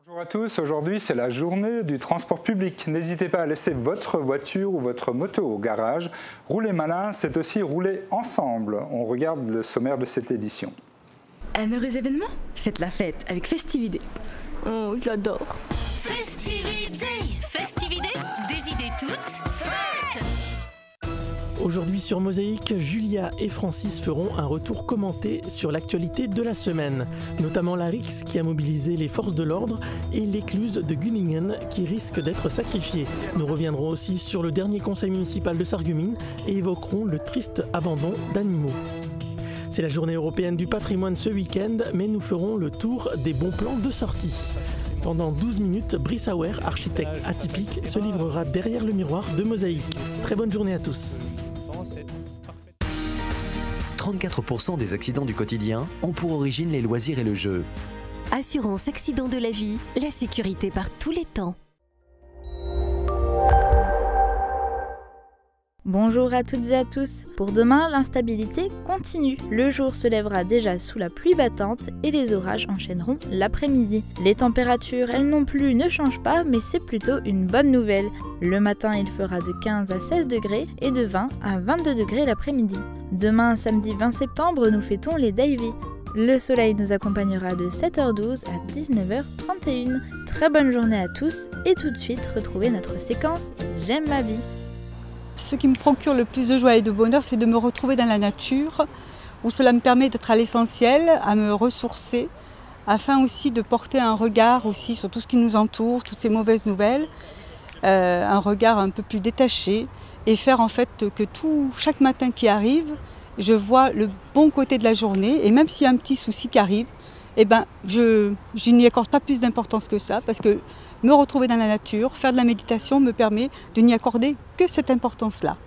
Bonjour à tous, aujourd'hui c'est la journée du transport public. N'hésitez pas à laisser votre voiture ou votre moto au garage. Rouler malin, c'est aussi rouler ensemble. On regarde le sommaire de cette édition. Un heureux événement? Faites la fête avec Festivité. Oh, j'adore. Festivité, Festivité, des idées toutes faites. Aujourd'hui sur Mosaïque, Julia et Francis feront un retour commenté sur l'actualité de la semaine, notamment la Rix qui a mobilisé les forces de l'ordre et l'écluse de Gunningen qui risque d'être sacrifiée. Nous reviendrons aussi sur le dernier conseil municipal de Sarreguemines et évoquerons le triste abandon d'animaux. C'est la journée européenne du patrimoine ce week-end, mais nous ferons le tour des bons plans de sortie. Pendant 12 minutes, Brice Auer, architecte atypique, se livrera derrière le miroir de Mosaïque. Très bonne journée à tous. 34% des accidents du quotidien ont pour origine les loisirs et le jeu. Assurance accident de la vie, la sécurité par tous les temps. Bonjour à toutes et à tous. Pour demain, l'instabilité continue. Le jour se lèvera déjà sous la pluie battante et les orages enchaîneront l'après-midi. Les températures, elles non plus, ne changent pas, mais c'est plutôt une bonne nouvelle. Le matin, il fera de 15 à 16 degrés et de 20 à 22 degrés l'après-midi. Demain, samedi 20 septembre, nous fêtons les Davy. Le soleil nous accompagnera de 7h12 à 19h31. Très bonne journée à tous et tout de suite, retrouvez notre séquence J'aime ma vie. Ce qui me procure le plus de joie et de bonheur, c'est de me retrouver dans la nature, où cela me permet d'être à l'essentiel, à me ressourcer, afin aussi de porter un regard aussi sur tout ce qui nous entoure, toutes ces mauvaises nouvelles, un regard un peu plus détaché, et faire en fait que chaque matin qui arrive, je vois le bon côté de la journée, et même s'il y a un petit souci qui arrive, eh ben, je n'y accorde pas plus d'importance que ça, parce que me retrouver dans la nature, faire de la méditation me permet de n'y accorder que cette importance-là.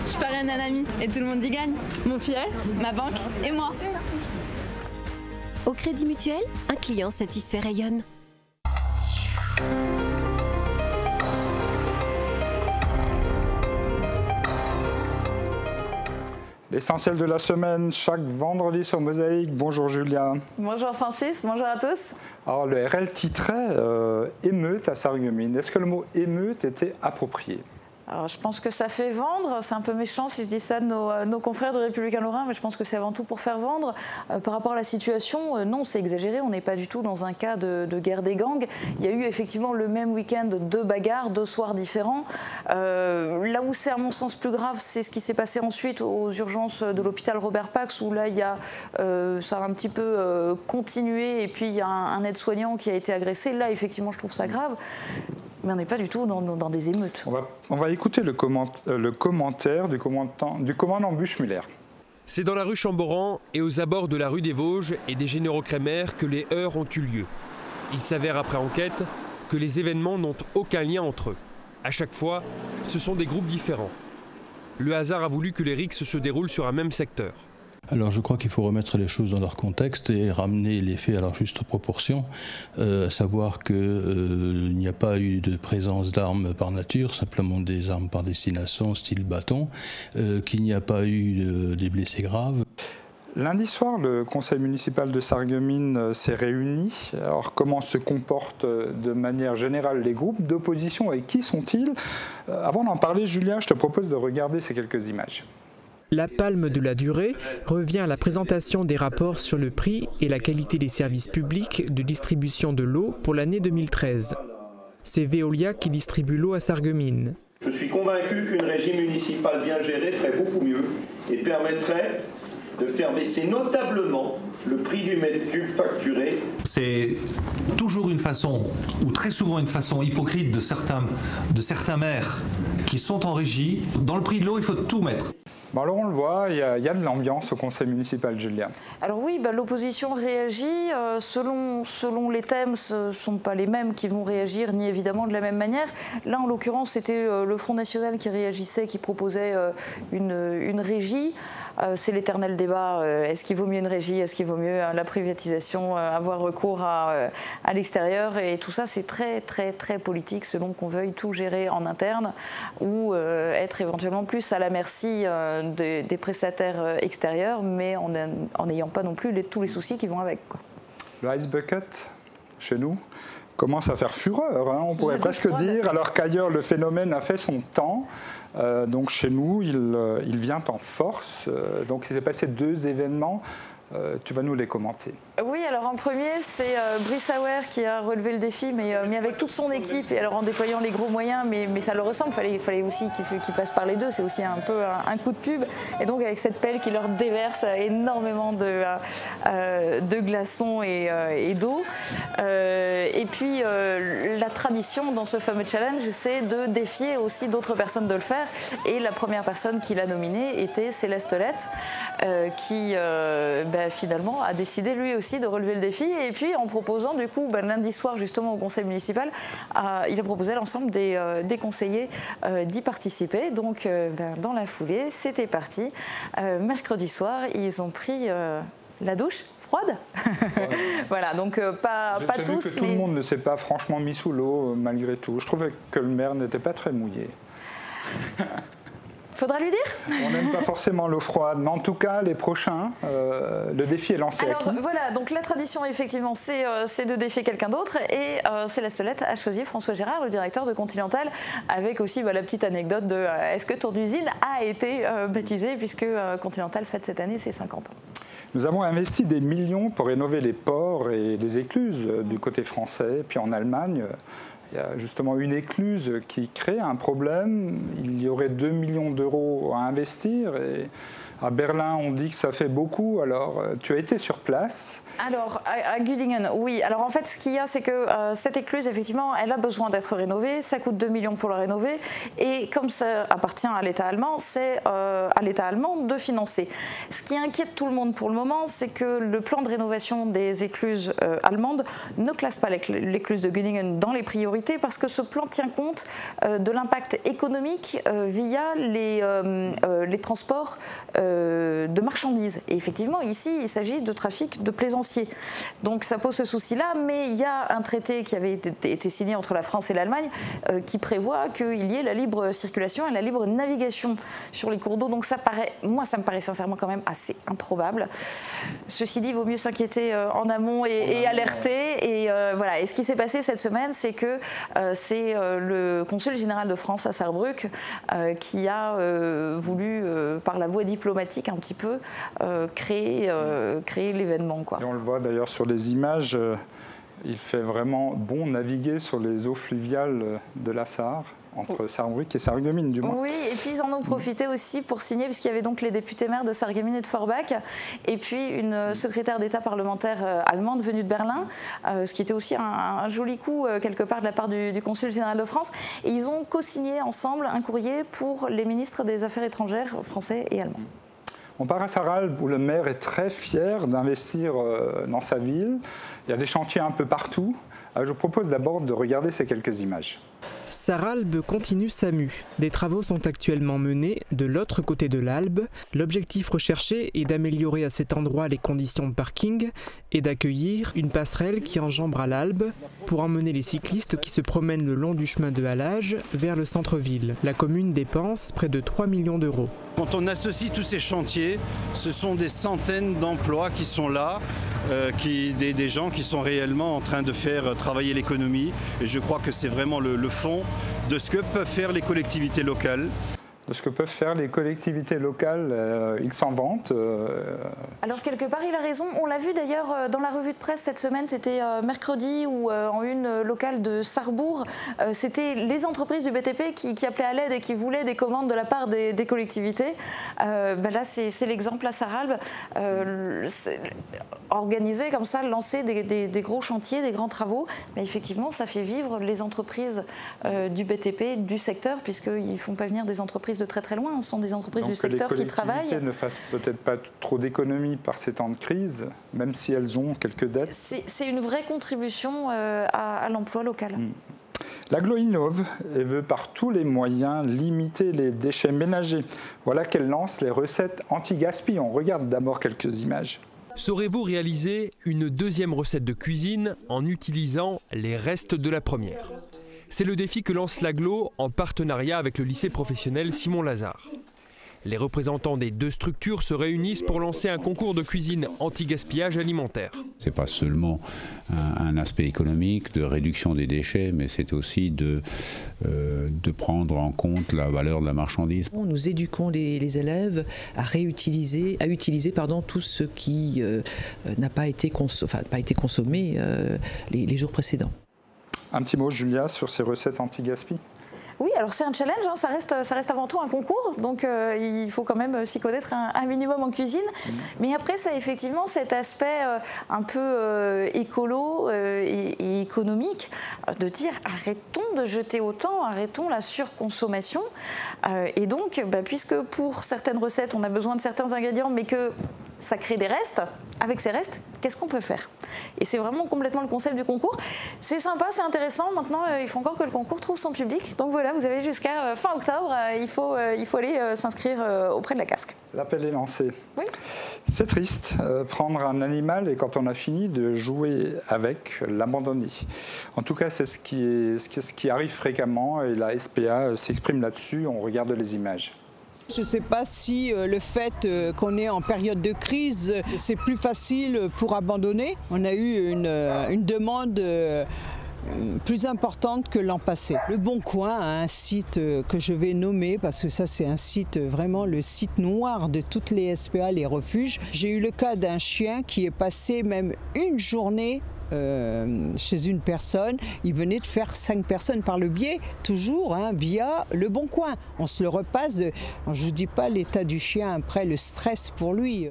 Je parraine un ami et tout le monde y gagne. Mon filleul, ma banque et moi. Au Crédit Mutuel, un client satisfait rayonne. L'essentiel de la semaine, chaque vendredi sur Mosaïque. Bonjour Julia. Bonjour Francis, bonjour à tous. Alors le RL titrait émeute à Sarreguemines. Est-ce que le mot émeute était approprié? Alors, je pense que ça fait vendre, c'est un peu méchant si je dis ça de nos confrères de Républicains Lorrains, mais je pense que c'est avant tout pour faire vendre. Par rapport à la situation, non, c'est exagéré, on n'est pas du tout dans un cas de guerre des gangs. Il y a eu effectivement le même week-end deux bagarres, deux soirs différents. Là où c'est à mon sens plus grave, c'est ce qui s'est passé ensuite aux urgences de l'hôpital Robert Pax, où là, ça a un petit peu continué, et puis il y a un aide-soignant qui a été agressé. Là, effectivement, je trouve ça grave. Mais on n'est pas du tout dans des émeutes. On va écouter le commentaire du commandant Buchmuller. C'est dans la rue Chamboran et aux abords de la rue des Vosges et des Généraux Crémer que les heurts ont eu lieu. Il s'avère après enquête que les événements n'ont aucun lien entre eux. À chaque fois, ce sont des groupes différents. Le hasard a voulu que les rixes se déroulent sur un même secteur. Alors je crois qu'il faut remettre les choses dans leur contexte et ramener les faits à leur juste proportion, savoir qu'il n'y a pas eu de présence d'armes par nature, simplement des armes par destination, style bâton, qu'il n'y a pas eu des blessés graves. Lundi soir, le conseil municipal de Sarreguemines s'est réuni. Alors comment se comportent de manière générale les groupes d'opposition et qui sont-ils? Avant d'en parler, Julien, je te propose de regarder ces quelques images. La palme de la durée revient à la présentation des rapports sur le prix et la qualité des services publics de distribution de l'eau pour l'année 2013. C'est Veolia qui distribue l'eau à Sarreguemines. Je suis convaincu qu'une régie municipale bien gérée ferait beaucoup mieux et permettrait de faire baisser notablement le prix du mètre cube facturé. C'est toujours une façon, ou très souvent une façon hypocrite de certains maires qui sont en régie. Dans le prix de l'eau, il faut tout mettre. Bon, alors on le voit, il y a de l'ambiance au conseil municipal, Julien. Alors oui, l'opposition réagit. Selon les thèmes, ce ne sont pas les mêmes qui vont réagir, ni évidemment de la même manière. Là, en l'occurrence, c'était le Front National qui réagissait, qui proposait une régie. c'est l'éternel débat. Est-ce qu'il vaut mieux une régie? Est-ce qu'il vaut mieux la privatisation? Avoir recours à l'extérieur? Et tout ça, c'est très, très, très politique selon qu'on veuille tout gérer en interne ou être éventuellement plus à la merci des prestataires extérieurs, mais en n'ayant pas non plus tous les soucis qui vont avec, quoi. Le Ice Bucket, chez nous, commence à faire fureur, hein, on pourrait presque dire, alors qu'ailleurs le phénomène a fait son temps. Donc chez nous, il vient en force. Donc il s'est passé 2 événements. Tu vas nous les commenter. Oui, alors en premier, c'est Brice Auer qui a relevé le défi, mais avec toute son équipe, et alors en déployant les gros moyens, mais ça leur ressemble, il fallait aussi qu'ils passent par les deux, c'est aussi un peu un coup de pub, et donc avec cette pelle qui leur déverse énormément de glaçons et d'eau. Et puis la tradition dans ce fameux challenge, c'est de défier aussi d'autres personnes de le faire, et la première personne qui l'a nominée était Céleste Lette, qui finalement a décidé lui aussi de relever le défi, et puis en proposant du coup lundi soir justement au conseil municipal, il a proposé à l'ensemble des conseillers d'y participer. Donc dans la foulée, c'était parti. Mercredi soir, ils ont pris la douche froide. Voilà, donc pas tous. Que tout le monde ne s'est pas franchement mis sous l'eau malgré tout. Je trouvais que le maire n'était pas très mouillé. Faudra lui dire. On n'aime pas forcément l'eau froide, mais en tout cas, les prochains, le défi est lancé. Alors voilà, donc la tradition, effectivement, c'est de défier quelqu'un d'autre, et Céleste Lette a choisi François Gérard, le directeur de Continental, avec aussi la petite anecdote de est-ce que ton usine a été baptisée, puisque Continental fête cette année ses 50 ans. Nous avons investi des millions pour rénover les ports et les écluses du côté français, puis en Allemagne. Il y a justement une écluse qui crée un problème. Il y aurait 2 millions d'euros à investir. Et à Berlin, on dit que ça fait beaucoup. Alors, tu as été sur place. Alors, à Güdingen, oui. Alors, en fait, ce qu'il y a, c'est que cette écluse, effectivement, elle a besoin d'être rénovée. Ça coûte 2 millions pour la rénover. Et comme ça appartient à l'État allemand, c'est à l'État allemand de financer. Ce qui inquiète tout le monde pour le moment, c'est que le plan de rénovation des écluses allemandes ne classe pas l'écluse de Güdingen dans les priorités, parce que ce plan tient compte de l'impact économique via les transports de marchandises. Et effectivement, ici, il s'agit de trafic de plaisanciers. Donc ça pose ce souci-là, mais il y a un traité qui avait été signé entre la France et l'Allemagne qui prévoit qu'il y ait la libre circulation et la libre navigation sur les cours d'eau. Donc ça me paraît sincèrement quand même assez improbable. Ceci dit, il vaut mieux s'inquiéter en amont et alerter. Et voilà. Et ce qui s'est passé cette semaine, c'est que c'est le consul général de France à Sarrebruck qui a voulu, par la voie diplomatique un petit peu, créer l'événement, quoi. Et on le voit d'ailleurs sur les images, il fait vraiment bon naviguer sur les eaux fluviales de la Sarre, entre Sarrebruck et Sarreguemines du moins. Oui, et puis ils en ont profité aussi pour signer, puisqu'il y avait donc les députés maires de Sarreguemines et de Forbach, et puis une secrétaire d'État parlementaire allemande venue de Berlin, ce qui était aussi un joli coup quelque part de la part du consul général de France. Et ils ont co-signé ensemble un courrier pour les ministres des Affaires étrangères français et allemands. On part à Sarralbe où le maire est très fier d'investir dans sa ville. Il y a des chantiers un peu partout. Alors, je vous propose d'abord de regarder ces quelques images. Sarralbe continue sa mue. Des travaux sont actuellement menés de l'autre côté de l'Albe. L'objectif recherché est d'améliorer à cet endroit les conditions de parking et d'accueillir une passerelle qui enjambera l'Albe pour emmener les cyclistes qui se promènent le long du chemin de halage vers le centre-ville. La commune dépense près de 3 millions d'euros. Quand on associe tous ces chantiers, ce sont des centaines d'emplois qui sont là, des gens qui sont réellement en train de faire travailler l'économie. Et je crois que c'est vraiment le fond de ce que peuvent faire les collectivités locales. De ce que peuvent faire les collectivités locales, ils s'en vantent. Alors quelque part il a raison, on l'a vu d'ailleurs dans la revue de presse cette semaine, c'était mercredi ou en une locale de Sarrebourg, c'était les entreprises du BTP qui appelaient à l'aide et qui voulaient des commandes de la part des collectivités. Là c'est l'exemple à Sarralbe, organiser comme ça, lancer des gros chantiers, des grands travaux, mais effectivement ça fait vivre les entreprises du BTP, du secteur, puisqu'ils ne font pas venir des entreprises de très très loin, ce sont des entreprises du secteur qui travaillent. Les collectivités ne fassent peut-être pas trop d'économies par ces temps de crise, même si elles ont quelques dettes. C'est une vraie contribution à l'emploi local. L'agglo innove et veut par tous les moyens limiter les déchets ménagers. Voilà qu'elle lance les recettes anti-gaspi. On regarde d'abord quelques images. Saurez-vous réaliser une deuxième recette de cuisine en utilisant les restes de la première? C'est le défi que lance l'agglo en partenariat avec le lycée professionnel Simon Lazare. Les représentants des deux structures se réunissent pour lancer un concours de cuisine anti-gaspillage alimentaire. Ce n'est pas seulement un aspect économique de réduction des déchets, mais c'est aussi de prendre en compte la valeur de la marchandise. Nous éduquons les élèves à réutiliser, tout ce qui n'a pas été consommé les jours précédents. Un petit mot, Julia, sur ces recettes anti-gaspi? Oui, alors c'est un challenge, hein, ça reste avant tout un concours, donc il faut quand même s'y connaître un minimum en cuisine. Mais après, ça a effectivement cet aspect un peu écolo et économique, de dire arrêtons de jeter autant, arrêtons la surconsommation. Et donc, puisque pour certaines recettes, on a besoin de certains ingrédients, mais que ça crée des restes, avec ces restes, qu'est-ce qu'on peut faire? Et c'est vraiment complètement le concept du concours. C'est sympa, c'est intéressant. Maintenant, il faut encore que le concours trouve son public. Donc voilà, vous avez jusqu'à fin octobre. Il faut aller s'inscrire auprès de la casque. L'appel est lancé. Oui. C'est triste, prendre un animal et quand on a fini de jouer avec, l'abandonner. En tout cas, c'est ce qui arrive fréquemment et la SPA s'exprime là-dessus. On regarde les images. Je ne sais pas si le fait qu'on est en période de crise, c'est plus facile pour abandonner. On a eu une demande plus importante que l'an passé. Le Bon Coin a un site que je vais nommer parce que ça c'est un site vraiment le site noir de toutes les SPA, les refuges. J'ai eu le cas d'un chien qui est passé même une journée chez une personne, il venait de faire 5 personnes par le biais, toujours via le Bon Coin. On se le repasse, je ne dis pas l'état du chien après, le stress pour lui.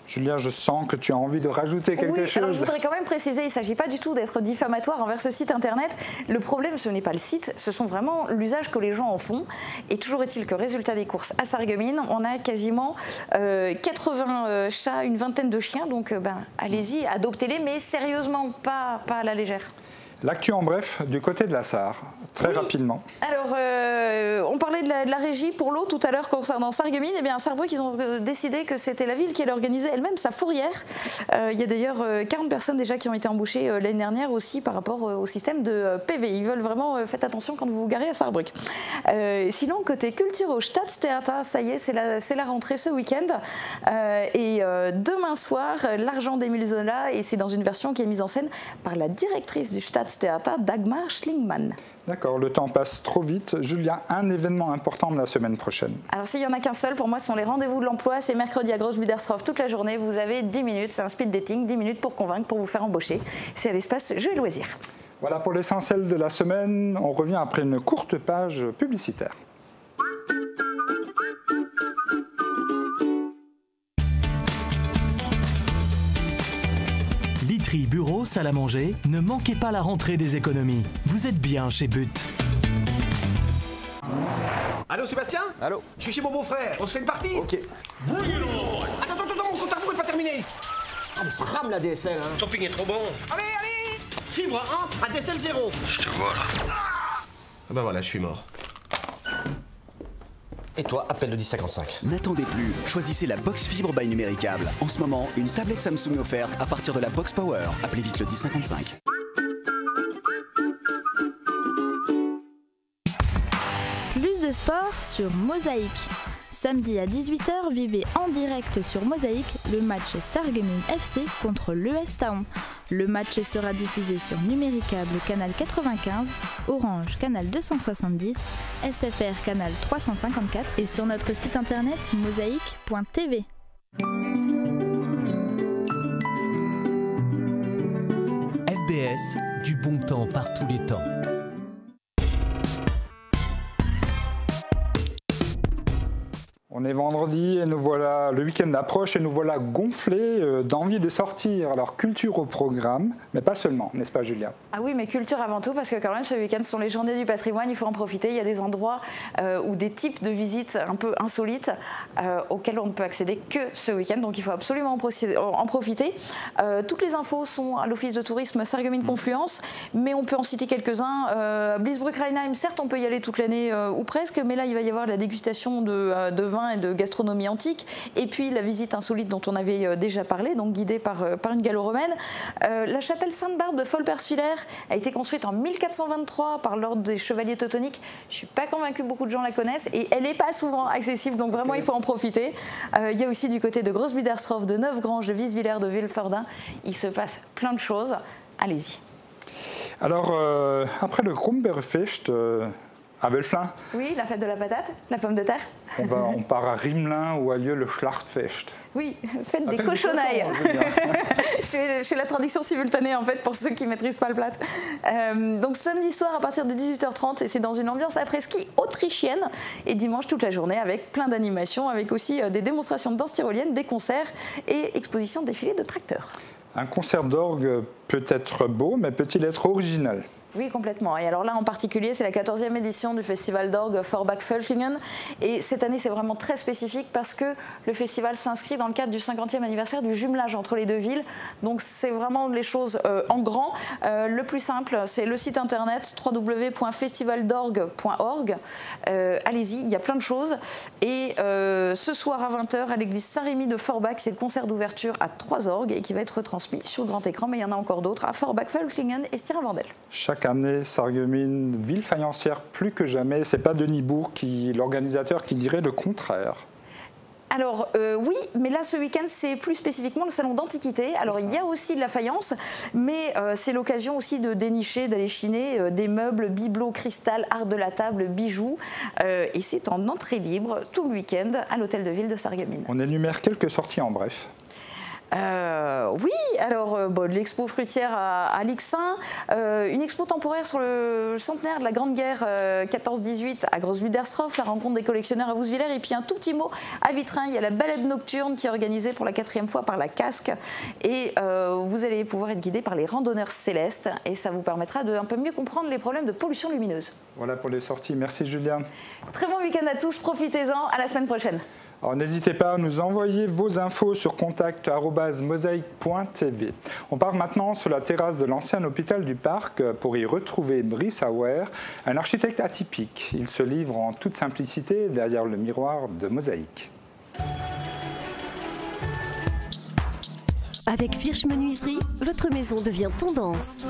Julien, je sens que tu as envie de rajouter quelque chose. Alors je voudrais quand même préciser, il ne s'agit pas du tout d'être diffamatoire envers ce site internet. Le problème, ce n'est pas le site, ce sont vraiment l'usage que les gens en font. Et toujours est-il que résultat des courses à Sarreguemines, on a quasiment 80 chats, une vingtaine de chiens. Donc allez-y, adoptez-les, mais sérieusement, pas à la légère. L'actu en bref, du côté de la Sarre, très rapidement. Alors, on parlait de la régie pour l'eau tout à l'heure concernant Sarreguemines. Eh bien, à Sarrebruck, ils ont décidé que c'était la ville qui allait organiser elle-même sa fourrière. Il y a d'ailleurs 40 personnes déjà qui ont été embauchées l'année dernière aussi par rapport au système de PV. Ils veulent vraiment, faites attention quand vous vous garez à Sarrebruck. Sinon, côté culture au Staatstheater, ça y est, c'est la rentrée ce week-end. Et demain soir, l'Argent d'Émile Zola, et c'est dans une version qui est mise en scène par la directrice du Staatstheater, Dagmar Schlingmann. D'accord, le temps passe trop vite. Julien, un événement important de la semaine prochaine. Alors s'il n'y en a qu'un seul, pour moi, ce sont les rendez-vous de l'emploi. C'est mercredi à Grosse-Biedershof toute la journée. Vous avez 10 minutes, c'est un speed dating, 10 minutes pour convaincre, pour vous faire embaucher. C'est à l'espace Jeux et Loisirs. Voilà pour l'essentiel de la semaine. On revient après une courte page publicitaire. Literie, bureau, salle à manger, ne manquez pas la rentrée des économies. Vous êtes bien chez But. Allô Sébastien? Allô? Je suis chez mon beau-frère, on se fait une partie? Ok. Attends, mon compte à rebours est pas terminé. Ah mais ça rame la DSL hein. Le shopping est trop bon. Allez! Fibre 1, ADSL 0. Je te vois là. Ah bah voilà, je suis mort. Et toi, appelle le 1055. N'attendez plus, choisissez la box fibre by Numéricable. En ce moment, une tablette Samsung offerte à partir de la box Power. Appelez vite le 1055. Plus de sport sur Mosaïque. Samedi à 18h, vivez en direct sur Mosaïque le match Sarreguemines FC contre l'ES Town. Le match sera diffusé sur Numéricable canal 95, Orange canal 270, SFR canal 354 et sur notre site internet mosaïque.tv. FBS, du bon temps par tous les temps. On On est vendredi et nous voilà, le week-end approche et nous voilà gonflés d'envie de sortir. Alors culture au programme, mais pas seulement, n'est-ce pas Julia? Ah oui, mais culture avant tout, parce que quand même ce week-end sont les journées du patrimoine, il faut en profiter. Il y a des endroits ou des types de visites un peu insolites auxquels on ne peut accéder que ce week-end, donc il faut absolument en profiter. Toutes les infos sont à l'office de tourisme Sarreguemines Confluence, mais on peut en citer quelques-uns. Bliesbruck-Rheinheim, certes on peut y aller toute l'année ou presque, mais là il va y avoir la dégustation de vin et de gastronomie antique, et puis la visite insolite dont on avait déjà parlé, donc guidée par une gallo-romaine. La chapelle Sainte-Barbe de Folperswiller a été construite en 1423 par l'ordre des chevaliers teutoniques. Je ne suis pas convaincue que beaucoup de gens la connaissent, et elle n'est pas souvent accessible, donc vraiment il faut en profiter. Il y a aussi du côté de Grossbiederstroff, de Neufgrange, de Wieswiller, de Villefordin. Il se passe plein de choses. Allez-y. Alors, après le Krummbeerfest, à Welflin. Oui, la fête de la patate, la pomme de terre. On part à Rimelin où a lieu le Schlachtfest. Oui, fête des cochonailles. Je fais la traduction simultanée en fait pour ceux qui ne maîtrisent pas le plat. Donc samedi soir à partir de 18h30 et c'est dans une ambiance après-ski autrichienne, et dimanche toute la journée avec plein d'animations, avec aussi des démonstrations de danse tyrolienne, des concerts et expositions de défilés de tracteurs. Un concert d'orgue peut être beau, mais peut-il être original? Oui, complètement. Et alors là, en particulier, c'est la 14e édition du festival d'orgue Forbach-Völklingen. Et cette année, c'est vraiment très spécifique parce que le festival s'inscrit dans le cadre du 50e anniversaire du jumelage entre les deux villes. Donc, c'est vraiment les choses en grand. Le plus simple, c'est le site internet www.festivaldorgue.org. Allez-y, il y a plein de choses. Et ce soir à 20h, à l'église Saint-Rémy de Forbach, c'est le concert d'ouverture à 3 orgues et qui va être retransmis sur grand écran. Mais il y en a encore d'autres à Forbach-Völklingen et Stiravandel. Chaque année, Sarreguemines, ville faïencière plus que jamais. C'est pas Denis Bourg, l'organisateur, qui dirait le contraire. Alors oui, mais là ce week-end c'est plus spécifiquement le salon d'antiquité. Alors il y a aussi de la faïence, mais c'est l'occasion aussi de dénicher, d'aller chiner des meubles, bibelots, cristal, art de la table, bijoux. Et c'est en entrée libre tout le week-end à l'hôtel de ville de Sarreguemines. On énumère quelques sorties en bref. Oui, alors l'expo fruitière à Lixin, une expo temporaire sur le centenaire de la Grande Guerre 14-18 à Grossbiederstroff, la rencontre des collectionneurs à Wouswiller, et puis un tout petit mot à Vitrin, il y a la balade nocturne qui est organisée pour la 4e fois par la Casque, et vous allez pouvoir être guidé par les randonneurs célestes, et ça vous permettra de un peu mieux comprendre les problèmes de pollution lumineuse. Voilà pour les sorties, merci Julien. Très bon week-end à tous, profitez-en, à la semaine prochaine. Alors n'hésitez pas à nous envoyer vos infos sur contact@mosaïque.tv. On part maintenant sur la terrasse de l'ancien hôpital du Parc pour y retrouver Brice Auer, un architecte atypique. Il se livre en toute simplicité derrière le miroir de Mosaïque. Avec Firsch Menuiserie, votre maison devient tendance.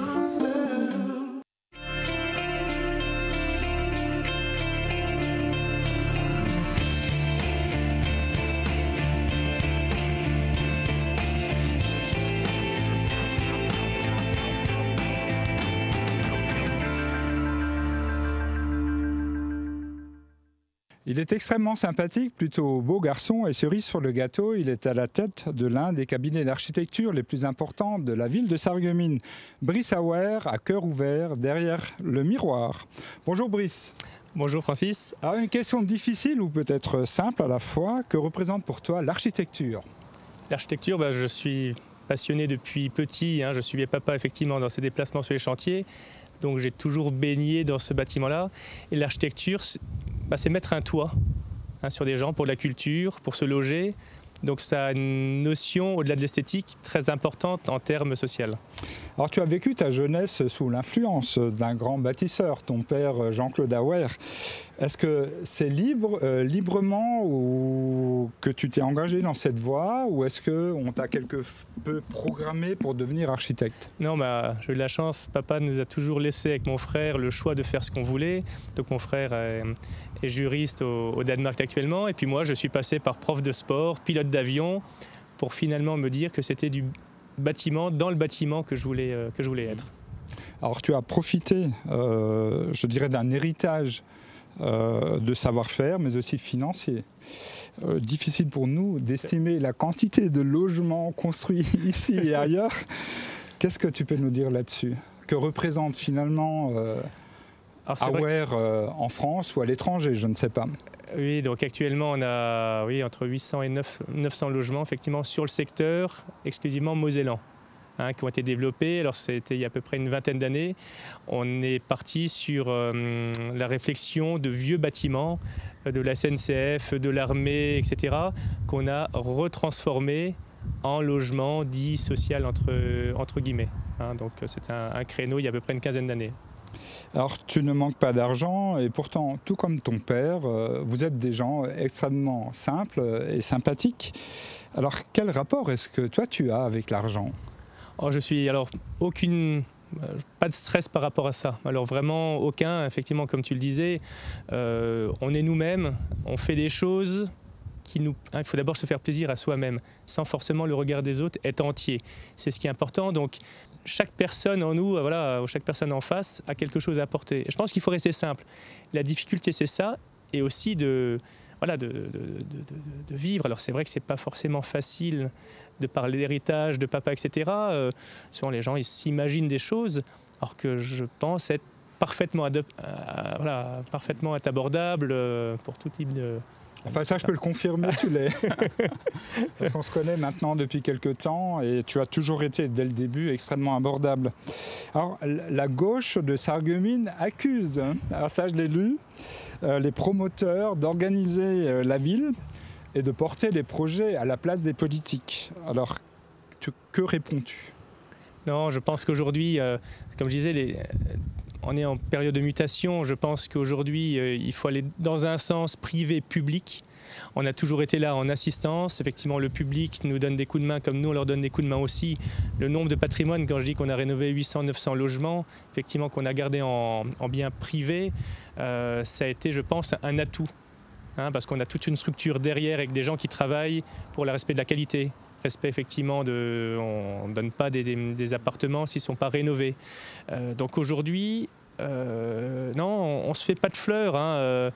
Il est extrêmement sympathique, plutôt beau garçon, et cerise sur le gâteau, il est à la tête de l'un des cabinets d'architecture les plus importants de la ville de Sarreguemines. Brice Auer, à cœur ouvert, derrière le miroir. Bonjour Brice. Bonjour Francis. Alors une question difficile ou peut-être simple à la fois, que représente pour toi l'architecture? L'architecture, je suis passionné depuis petit, je suivais papa effectivement dans ses déplacements sur les chantiers, donc j'ai toujours baigné dans ce bâtiment-là. Et l'architecture, c'est mettre un toit sur des gens pour de la culture, pour se loger. Donc ça a une notion, au-delà de l'esthétique, très importante en termes sociaux. Alors tu as vécu ta jeunesse sous l'influence d'un grand bâtisseur, ton père Jean-Claude Auer. Est-ce que c'est librement ou que tu t'es engagé dans cette voie, ou est-ce qu'on t'a quelque peu programmé pour devenir architecte? Non, j'ai eu de la chance. Papa nous a toujours laissé avec mon frère le choix de faire ce qu'on voulait. Donc mon frère est juriste au Danemark actuellement. Et puis moi, je suis passé par prof de sport, pilote d'avion, pour finalement me dire que c'était du bâtiment, dans le bâtiment que je voulais être. Alors tu as profité, je dirais, d'un héritage de savoir-faire, mais aussi financier. Difficile pour nous d'estimer la quantité de logements construits ici et ailleurs. Qu'est-ce que tu peux nous dire là-dessus? Que représente finalement Aware en France ou à l'étranger, je ne sais pas. Oui, donc actuellement on a entre 800 et 900 logements effectivement sur le secteur exclusivement mosellan, qui ont été développés. Alors c'était il y a à peu près une vingtaine d'années. On est parti sur la réflexion de vieux bâtiments de la SNCF, de l'armée, etc., qu'on a retransformés en logement dit social entre guillemets. Donc c'est un créneau il y a à peu près une quinzaine d'années. Alors tu ne manques pas d'argent et pourtant, tout comme ton père, vous êtes des gens extrêmement simples et sympathiques. Alors quel rapport est-ce que toi tu as avec l'argent ? Pas de stress par rapport à ça. Alors vraiment aucun, effectivement comme tu le disais, on est nous-mêmes, on fait des choses il faut d'abord se faire plaisir à soi-même, sans forcément le regard des autres, être entier. C'est ce qui est important. Donc chaque personne en nous, chaque personne en face a quelque chose à apporter. Je pense qu'il faut rester simple. La difficulté, c'est ça, et aussi de vivre. Alors c'est vrai que c'est pas forcément facile de parler d'héritage, de papa, etc. Souvent les gens ils s'imaginent des choses, alors que je pense être parfaitement abordable pour tout type de... Enfin ça je peux le confirmer, tu l'es. Parce qu'on se connaît maintenant depuis quelques temps et tu as toujours été dès le début extrêmement abordable. Alors la gauche de Sarreguemines accuse, alors ça je l'ai lu, les promoteurs d'organiser la ville et de porter des projets à la place des politiques. Alors que réponds-tu ? Non, je pense qu'aujourd'hui, comme je disais, on est en période de mutation. Je pense qu'aujourd'hui, il faut aller dans un sens privé-public. On a toujours été là en assistance. Effectivement, le public nous donne des coups de main comme nous, on leur donne des coups de main aussi. Le nombre de patrimoine, quand je dis qu'on a rénové 800-900 logements, effectivement qu'on a gardé en bien privé, ça a été, je pense, un atout. Parce qu'on a toute une structure derrière avec des gens qui travaillent pour le respect de la qualité. Respect effectivement on ne donne pas des appartements s'ils ne sont pas rénovés. Donc aujourd'hui, non, on ne se fait pas de fleurs,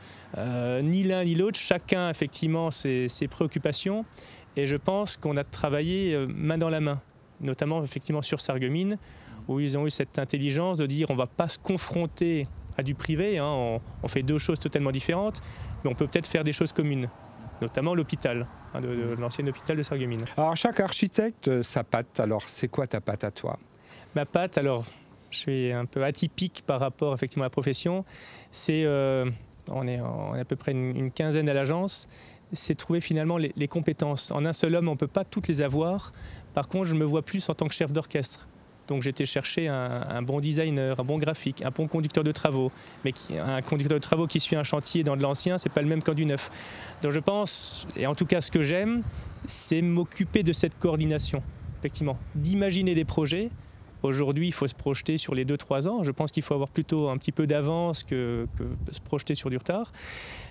ni l'un ni l'autre, chacun effectivement ses préoccupations. Et je pense qu'on a travaillé main dans la main, notamment effectivement sur Sarreguemines, où ils ont eu cette intelligence de dire on ne va pas se confronter à du privé, on fait deux choses totalement différentes, mais on peut peut-être faire des choses communes. Notamment l'hôpital, de l'ancien hôpital de Sarreguemines. Alors chaque architecte, sa patte. Alors c'est quoi ta patte à toi ? Ma patte, alors je suis un peu atypique par rapport effectivement à la profession. C'est, on est à peu près une quinzaine à l'agence. C'est trouver finalement les compétences. En un seul homme, on ne peut pas toutes les avoir. Par contre, je me vois plus en tant que chef d'orchestre. Donc j'étais chercher un bon designer, un bon graphique, un bon conducteur de travaux. Mais un conducteur de travaux qui suit un chantier dans de l'ancien, c'est pas le même qu'en du neuf. Donc je pense, et en tout cas ce que j'aime, c'est m'occuper de cette coordination, effectivement, d'imaginer des projets. Aujourd'hui, il faut se projeter sur les 2-3 ans. Je pense qu'il faut avoir plutôt un petit peu d'avance que se projeter sur du retard.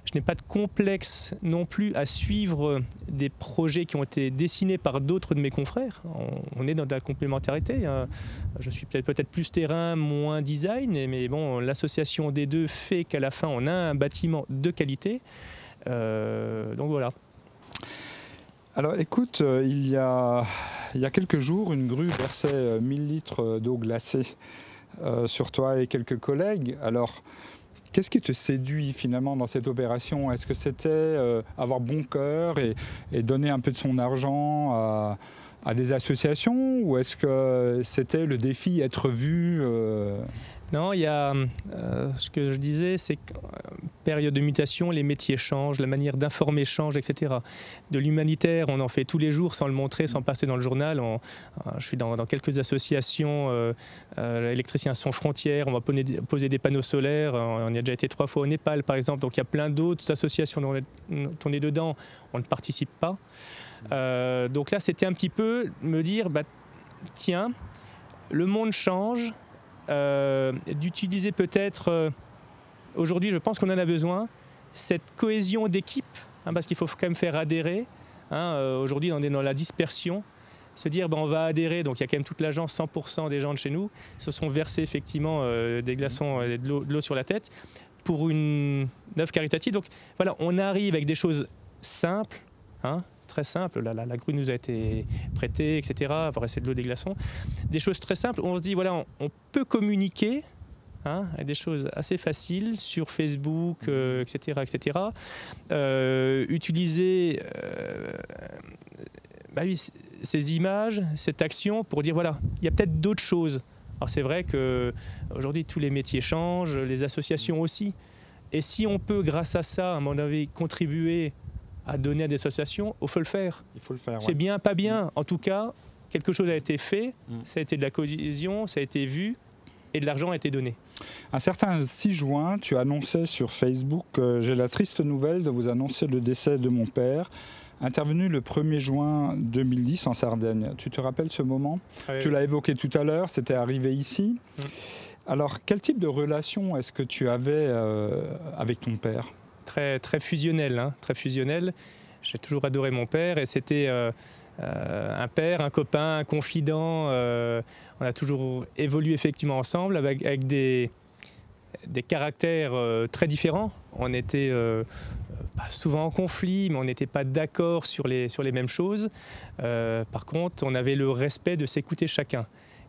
Je n'ai pas de complexe non plus à suivre des projets qui ont été dessinés par d'autres de mes confrères. On est dans de la complémentarité. Je suis peut-être plus terrain, moins design, mais bon, l'association des deux fait qu'à la fin, on a un bâtiment de qualité. Donc voilà. Alors écoute, il y a quelques jours, une grue versait 1000 litres d'eau glacée sur toi et quelques collègues. Alors, qu'est-ce qui te séduit finalement dans cette opération ? Est-ce que c'était avoir bon cœur et donner un peu de son argent à des associations, ou est-ce que c'était le défi être vu Non, il y a ce que je disais, c'est que période de mutation, les métiers changent, la manière d'informer change, etc. De l'humanitaire, on en fait tous les jours sans le montrer, sans passer dans le journal. Je suis dans quelques associations, électriciens sans frontières, on va poser des panneaux solaires, on y a déjà été 3 fois au Népal par exemple, donc il y a plein d'autres associations dont on est dedans, on ne participe pas. Donc là, c'était un petit peu me dire, tiens, le monde change, d'utiliser peut-être, aujourd'hui je pense qu'on en a besoin, cette cohésion d'équipe, parce qu'il faut quand même faire adhérer. Aujourd'hui on est dans la dispersion, se dire on va adhérer, donc il y a quand même toute l'agence, 100% des gens de chez nous se sont versés effectivement des glaçons, de l'eau sur la tête pour une œuvre caritative. Donc voilà, on arrive avec des choses simples, très simple, la grue nous a été prêtée, etc., avoir essayé de l'eau des glaçons. Des choses très simples, on se dit, voilà, on peut communiquer des choses assez faciles sur Facebook, etc. etc. Utiliser ces images, cette action pour dire voilà, il y a peut-être d'autres choses. Alors c'est vrai qu'aujourd'hui tous les métiers changent, les associations aussi. Et si on peut, grâce à ça, à mon avis, contribuer à donner à des associations, il faut le faire. Il faut le faire. C'est bien, pas bien. En tout cas, quelque chose a été fait, ça a été de la cohésion, ça a été vu et de l'argent a été donné. Un certain 6 juin, tu annonçais sur Facebook « J'ai la triste nouvelle de vous annoncer le décès de mon père ». Intervenu le 1er juin 2010 en Sardaigne. Tu te rappelles ce moment? Oui. Tu l'as évoqué tout à l'heure, c'était arrivé ici. Alors, quel type de relation est-ce que tu avais avec ton père? Très fusionnel, très fusionnel. J'ai toujours adoré mon père et c'était un père, un copain, un confident. On a toujours évolué effectivement ensemble avec des caractères très différents. On était pas souvent en conflit, mais on n'était pas d'accord sur les mêmes choses. Par contre, on avait le respect de s'écouter chacun.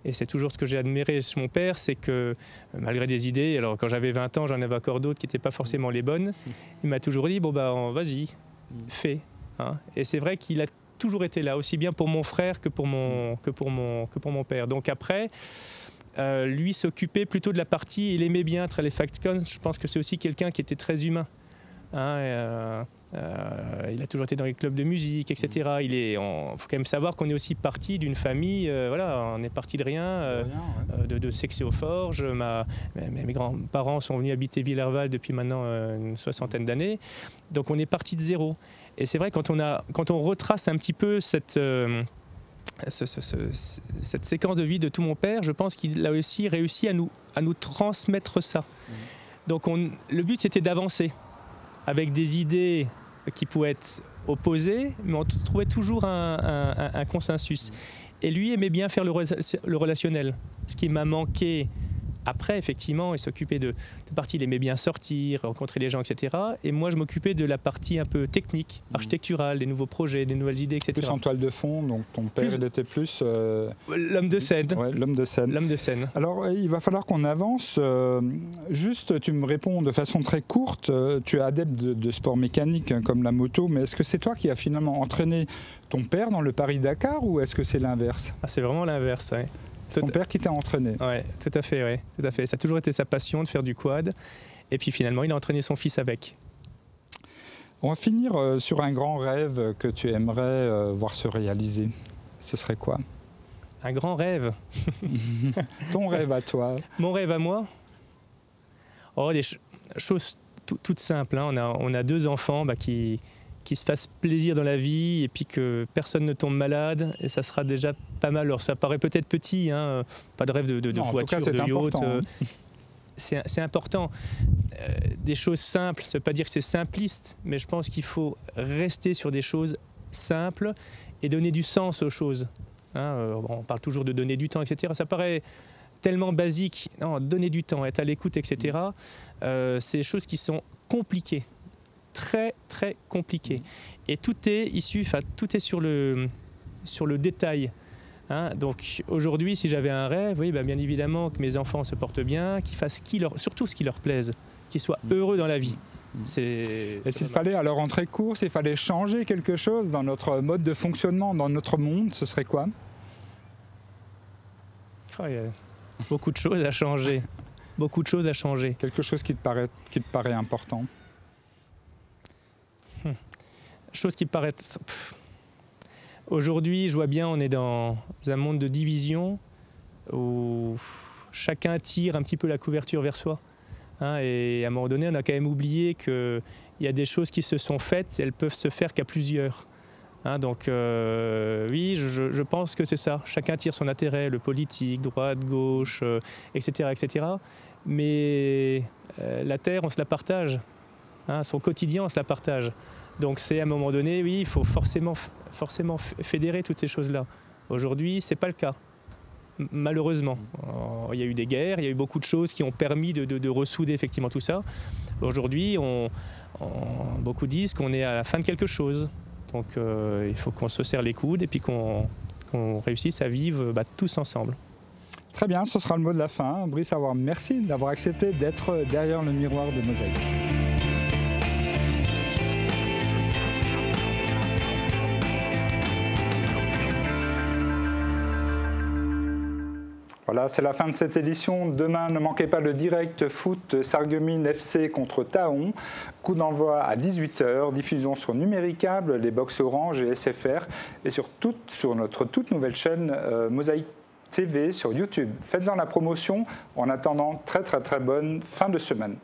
Et c'est toujours ce que j'ai admiré chez mon père, c'est que malgré des idées, alors quand j'avais 20 ans, j'en avais encore d'autres qui n'étaient pas forcément les bonnes, il m'a toujours dit, bon vas-y, fais. Et c'est vrai qu'il a toujours été là, aussi bien pour mon frère que pour mon père. Donc après, lui s'occupait plutôt de la partie, il aimait bien les factcons, je pense que c'est aussi quelqu'un qui était très humain. Il a toujours été dans les clubs de musique, etc. Il faut quand même savoir qu'on est aussi parti d'une famille, on est parti de rien, de Sexé aux Forges. Mes grands-parents sont venus habiter Villerval depuis maintenant une 60aine d'années. Donc on est parti de zéro. Et c'est vrai, quand on retrace un petit peu cette séquence de vie de tout mon père, je pense qu'il a aussi réussi à nous transmettre ça. Donc le but, c'était d'avancer avec des idées qui pouvaient être opposées, mais on trouvait toujours un consensus. Et lui aimait bien faire le relationnel, ce qui m'a manqué. Après, effectivement, il s'occupait de partie, il aimait bien sortir, rencontrer les gens, etc. Et moi, je m'occupais de la partie un peu technique, architecturale, des nouveaux projets, des nouvelles idées, etc. Plus en toile de fond, donc ton père, il était plus... l'homme de scène. Ouais, l'homme de scène. L'homme de scène. Alors, il va falloir qu'on avance. Juste, tu me réponds de façon très courte. Tu es adepte de sport mécanique comme la moto, mais est-ce que c'est toi qui as finalement entraîné ton père dans le Paris-Dakar ou est-ce que c'est l'inverse? C'est vraiment l'inverse, oui. C'est ton père qui t'a entraîné? Oui, tout à fait. Ça a toujours été sa passion de faire du quad. Et puis finalement, il a entraîné son fils avec. On va finir sur un grand rêve que tu aimerais voir se réaliser. Ce serait quoi? Un grand rêve. Ton rêve à toi? Mon rêve à moi? Des choses toutes simples. On a 2 enfants qui se fassent plaisir dans la vie et puis que personne ne tombe malade, et ça sera déjà pas mal. Alors ça paraît peut-être petit, pas de rêve de voiture, de yacht. C'est important. Des choses simples, ça ne veut pas dire que c'est simpliste, mais je pense qu'il faut rester sur des choses simples et donner du sens aux choses. On parle toujours de donner du temps, etc. Ça paraît tellement basique. Non, donner du temps, être à l'écoute, etc. C'est des choses qui sont compliquées. Très compliqué. Et tout est issu, tout est sur le détail. Donc aujourd'hui, si j'avais un rêve, oui, bien évidemment que mes enfants se portent bien, qu'ils fassent surtout ce qui leur plaise, qu'ils soient heureux dans la vie. Et s'il fallait, alors en très court, s'il fallait changer quelque chose dans notre mode de fonctionnement, dans notre monde, ce serait quoi? Il y a beaucoup de choses à changer. Beaucoup de choses à changer. Quelque chose qui te paraît important? Chose qui paraît... Aujourd'hui, je vois bien, on est dans un monde de division où chacun tire un petit peu la couverture vers soi. Et à un moment donné, on a quand même oublié qu'il y a des choses qui se sont faites, elles peuvent se faire qu'à plusieurs. Donc oui, je pense que c'est ça. Chacun tire son intérêt, le politique, droite, gauche, etc., etc. Mais la terre, on se la partage. Son quotidien, on se la partage. Donc c'est à un moment donné, oui, il faut forcément fédérer toutes ces choses-là. Aujourd'hui, ce n'est pas le cas, malheureusement. Il y a eu des guerres, il y a eu beaucoup de choses qui ont permis de ressouder effectivement tout ça. Aujourd'hui, beaucoup disent qu'on est à la fin de quelque chose. Donc il faut qu'on se serre les coudes et puis qu'on réussisse à vivre tous ensemble. Très bien, ce sera le mot de la fin. Brice Aouar, merci d'avoir accepté d'être derrière le miroir de Mosaïque. Voilà, c'est la fin de cette édition. Demain, ne manquez pas le direct foot Sarreguemines FC contre Thaon. Coup d'envoi à 18 h, diffusion sur Numéricable, les box Orange et SFR et sur notre toute nouvelle chaîne Mosaïque TV sur YouTube. Faites-en la promotion en attendant très bonne fin de semaine.